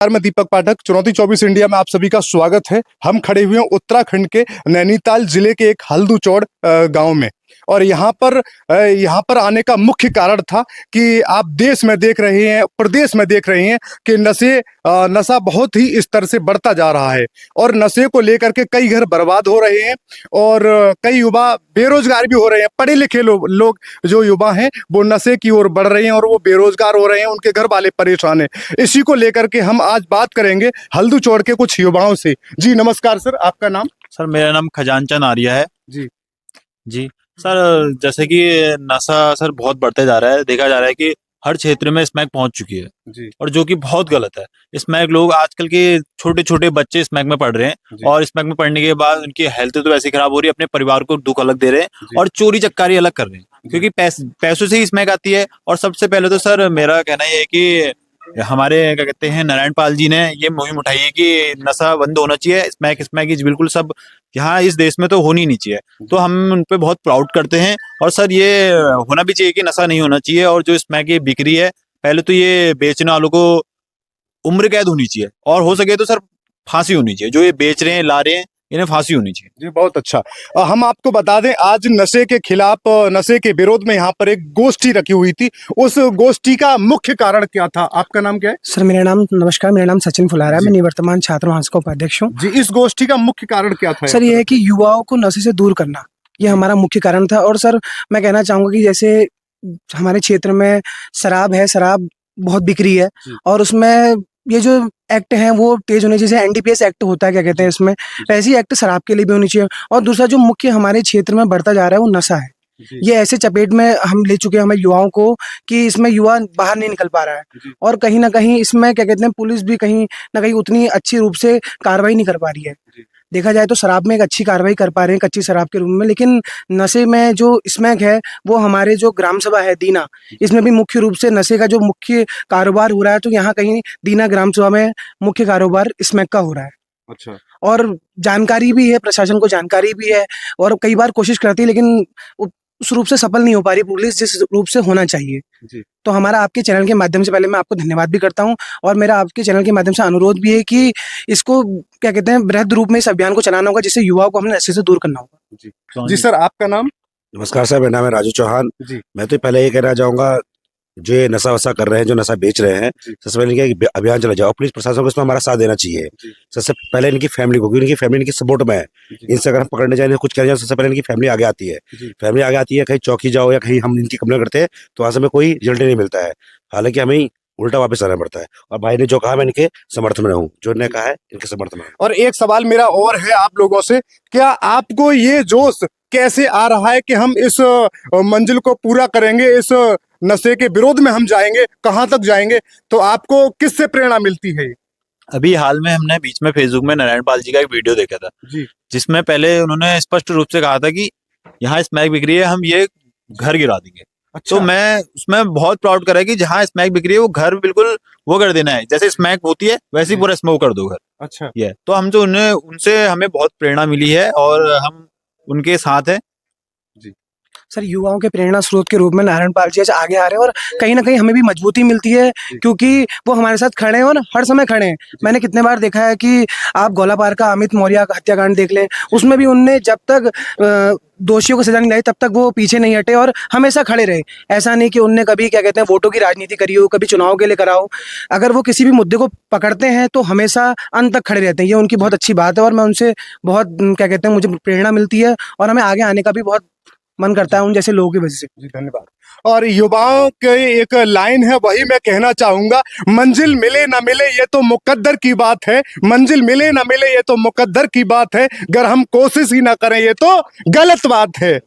मैं दीपक पाठक, चुनौती 24 इंडिया में आप सभी का स्वागत है। हम खड़े हुए हैं उत्तराखंड के नैनीताल जिले के एक हल्दूचौड़ गांव में, और यहाँ पर आने का मुख्य कारण था कि आप देश में देख रहे हैं, प्रदेश में देख रहे हैं कि नशा बहुत ही स्तर से बढ़ता जा रहा है, और नशे को लेकर के कई घर बर्बाद हो रहे हैं और कई युवा बेरोजगार भी हो रहे हैं। पढ़े लिखे लोग जो युवा हैं वो नशे की ओर बढ़ रहे हैं और वो बेरोजगार हो रहे हैं, उनके घर वाले परेशान हैं। इसी को लेकर के हम आज बात करेंगे हल्दूचौड़ के कुछ युवाओं से। जी नमस्कार सर, आपका नाम? सर मेरा नाम खजानचंद आर्या है। जी जी सर, जैसे कि नशा सर बहुत बढ़ते जा रहा है। देखा जा रहा है कि हर क्षेत्र में स्मैक पहुंच चुकी है जी और जो कि बहुत गलत है। स्मैक लोग आजकल के छोटे छोटे बच्चे स्मैक में पढ़ रहे हैं और स्मैक में पढ़ने के बाद उनकी हेल्थ तो वैसे खराब हो रही है, अपने परिवार को दुख अलग दे रहे हैं और चोरी चक्कारी अलग कर रहे हैं, क्योंकि पैसों से ही स्मैक आती है। और सबसे पहले तो सर मेरा कहना ये है कि हमारे क्या कहते हैं नारायण पाल जी ने ये मुहिम उठाई है कि नशा बंद होना चाहिए। स्मैक इज बिल्कुल सब यहाँ इस देश में तो होनी नहीं चाहिए, तो हम उन पे बहुत प्राउड करते हैं। और सर ये होना भी चाहिए कि नशा नहीं होना चाहिए। और जो स्मैक ये बिक्री है, पहले तो ये बेचने वालों को उम्र कैद होनी चाहिए और हो सके तो सर फांसी होनी चाहिए। जो ये बेच रहे हैं ला रहे हैं इन्हें फांसी होनी चाहिए। जी बहुत अच्छा। हम आपको बता दें, आज नशे के खिलाफ, नशे के विरोध में यहाँ पर एक गोष्ठी रखी हुई थी। उस गोष्ठी का मुख्य कारण क्या था? आपका नाम क्या है? सर नमस्कार, मेरा नाम सचिन फुलारा है। मैं निवर्तमान छात्र महासंघ का उपाध्यक्ष हूँ। जी, इस गोष्ठी का मुख्य कारण क्या था? सर ये है कि युवाओं को नशे से दूर करना, ये हमारा मुख्य कारण था। और सर मैं कहना चाहूंगा कि जैसे हमारे क्षेत्र में शराब बहुत बिक रही है और उसमें ये जो एक्ट है वो तेज होने, जैसे एनडीपीएस एक्ट होता है क्या कहते हैं इसमें, वैसी एक्ट शराब के लिए भी होनी चाहिए। और दूसरा जो मुख्य हमारे क्षेत्र में बढ़ता जा रहा है वो नशा है। ये ऐसे चपेट में हम ले चुके हैं हमारे युवाओं को कि इसमें युवा बाहर नहीं निकल पा रहा है, और कहीं ना कहीं इसमें क्या कहते हैं पुलिस भी कहीं ना कहीं उतनी अच्छी रूप से कार्रवाई नहीं कर पा रही है। देखा जाए तो शराब में एक अच्छी कार्रवाई कर पा रहे हैं कच्ची शराब के रूप में, लेकिन नशे में जो स्मैक है वो हमारे जो ग्राम सभा है दीना, इसमें भी मुख्य रूप से नशे का जो मुख्य कारोबार हो रहा है। तो यहाँ कहीं दीना ग्राम सभा में मुख्य कारोबार स्मैक का हो रहा है। अच्छा। और जानकारी भी है, प्रशासन को जानकारी भी है और कई बार कोशिश करती है, लेकिन उस रूप से सफल नहीं हो पा रही पुलिस जिस रूप से होना चाहिए। जी। तो हमारा आपके चैनल के माध्यम से पहले मैं आपको धन्यवाद भी करता हूं, और मेरा आपके चैनल के माध्यम से अनुरोध भी है कि इसको क्या कहते हैं बृहद रूप में इस अभियान को चलाना होगा, जिससे युवाओं को हमने नशे से दूर करना होगा। जी जी सर, आपका नाम? नमस्कार सर, मेरा नाम है राजू चौहान। जी। मैं तो पहले ये कहना चाहूंगा, जो ये नशा वशा कर रहे हैं, जो नशा बेच रहे हैं, सबसे पहले इनका अभियान चला जाओ। पुलिस प्रशासन को इसमें हमारा साथ देना चाहिए। सबसे पहले इनकी फैमिली को, क्योंकि इनकी फैमिली इनकी सपोर्ट में है। इनसे अगर हम पकड़ने जाए, कुछ करने जाए, सबसे पहले इनकी फैमिली आगे आती है। फैमिली आगे आती है, कहीं चौकी जाओ या कहीं हम इनकी कंप्लेंट करते हैं तो वहां से हमें कोई रिजल्ट नहीं मिलता है, हालांकि हमें उल्टा वापस आना पड़ता है। और भाई ने जो कहा मैं इनके समर्थन में हूँ, जो इन्होंने कहा है इनके समर्थन में। और एक सवाल मेरा और है आप लोगों से, क्या आपको ये जोश कैसे आ रहा है कि हम इस मंजिल को पूरा करेंगे, इस नशे के विरोध में हम जाएंगे, कहां तक जाएंगे? तो आपको किससे प्रेरणा मिलती है? अभी हाल में हमने बीच में फेसबुक में नारायण पाल जी का एक वीडियो देखा था जी। जिसमें पहले उन्होंने स्पष्ट रूप से कहा था कि यहाँ स्मैक बिक रही है, हम ये घर गिरा देंगे। अच्छा। तो मैं उसमें बहुत प्राउड करा है कि जहाँ स्मैक बिक रही है वो घर बिल्कुल वो कर देना है, जैसे स्मैक होती है वैसे ही पूरा स्मोक कर दो घर। अच्छा। ये तो हम जो उनसे हमें बहुत प्रेरणा मिली है और हम उनके साथ हैं। सर युवाओं के प्रेरणा स्रोत के रूप में नारायण पाल जी आज आगे आ रहे हैं, और कहीं ना कहीं हमें भी मजबूती मिलती है क्योंकि वो हमारे साथ खड़े हैं और हर समय खड़े हैं। मैंने कितने बार देखा है कि आप गोलापार का अमित मौर्य का हत्याकांड देख लें, उसमें भी उनने जब तक दोषियों को सजा नहीं लाई तब तक वो पीछे नहीं हटे और हमेशा खड़े रहे। ऐसा नहीं कि उनने कभी क्या कहते हैं वोटों की राजनीति करी हो, कभी चुनाव के लिए करा हो। अगर वो किसी भी मुद्दे को पकड़ते हैं तो हमेशा अंत तक खड़े रहते हैं। ये उनकी बहुत अच्छी बात है और मैं उनसे बहुत क्या कहते हैं मुझे प्रेरणा मिलती है और हमें आगे आने का भी बहुत मन करता है उन जैसे लोगों की वजह से। जी धन्यवाद। और युवाओं के एक लाइन है, वही मैं कहना चाहूंगा, मंजिल मिले ना मिले ये तो मुकद्दर की बात है, मंजिल मिले ना मिले ये तो मुकद्दर की बात है, अगर हम कोशिश ही ना करें ये तो गलत बात है।